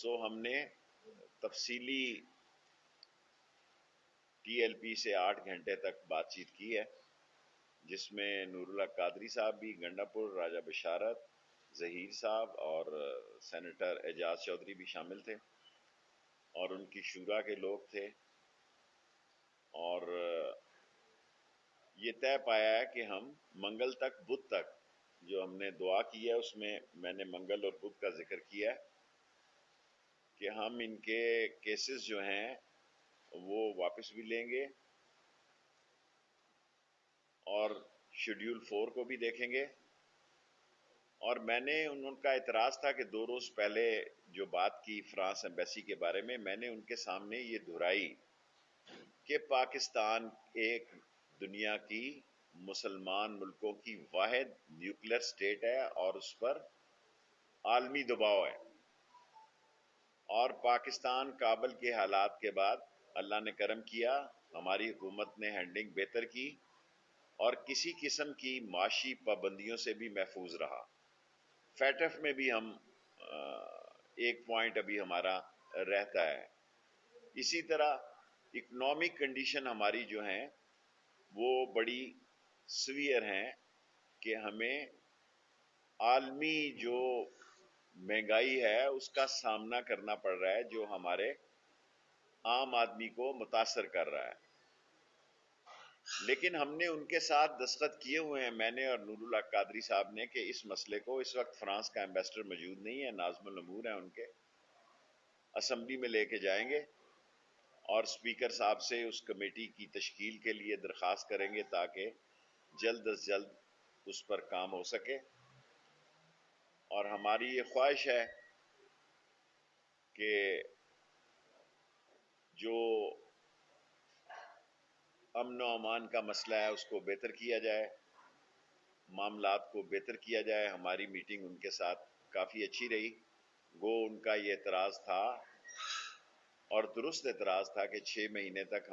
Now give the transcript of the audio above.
ہم نے تفصیلی ٹی ایل پی سے 8 گھنٹے تک بات چیت کی ہے، جس میں نور اللہ قادری صاحب بھی، گنڈا پور راجہ بشارت، ظہیر صاحب اور سینیٹر اعجاز چودھری بھی شامل تھے، اور ان کی شورا کے لوگ تھے، اور یہ طے پایا ہے کہ ہم منگل تک، بدھ تک، جو ہم نے دعا کی ہے اس میں میں نے منگل اور بدھ کا ذکر کیا ہے کہ ہم ان کے کیسز جو ہیں وہ واپس بھی لیں گے اور شیڈیول 4 کو بھی دیکھیں گے۔ اور میں نے ان کا اعتراض تھا کہ 2 روز پہلے جو بات کی فرانس ایمبیسی کے بارے میں نے ان کے سامنے یہ دہرائی کہ پاکستان ایک دنیا کی مسلمان ملکوں کی واحد نیوکلیر سٹیٹ ہے اور اس پر عالمی دباؤ ہے، اور پاکستان کابل کے حالات کے بعد اللہ نے کرم کیا، ہماری حکومت نے ہینڈلنگ بہتر کی اور کسی قسم کی معاشی پابندیوں سے بھی محفوظ رہا۔ فیٹف میں بھی ہم ایک پوائنٹ ابھی ہمارا رہتا ہے۔ اسی طرح اکنامک کنڈیشن ہماری جو ہیں وہ بڑی سویئر ہیں کہ ہمیں عالمی جو مہنگائی ہے اس کا سامنا کرنا پڑ رہا ہے، جو ہمارے عام آدمی کو متاثر کر رہا ہے۔ لیکن ہم نے ان کے ساتھ دستخط کیے ہوئے ہیں، میں نے اور نور اللہ قادری صاحب نے، کہ اس مسئلے کو، اس وقت فرانس کا ایمبیسڈر موجود نہیں ہے، ناظم الامور ہیں ان کے، اسمبلی میں لے کے جائیں گے اور اسپیکر صاحب سے اس کمیٹی کی تشکیل کے لیے درخواست کریں گے تاکہ جلد از جلد اس پر کام ہو سکے۔ اور ہماری یہ خواہش ہے کہ جو امن و امان کا مسئلہ ہے اس کو بہتر کیا جائے، معاملات کو بہتر کیا جائے۔ ہماری میٹنگ ان کے ساتھ کافی اچھی رہی، وہ ان کا یہ اعتراض تھا اور درست اعتراض تھا کہ 6 مہینے تک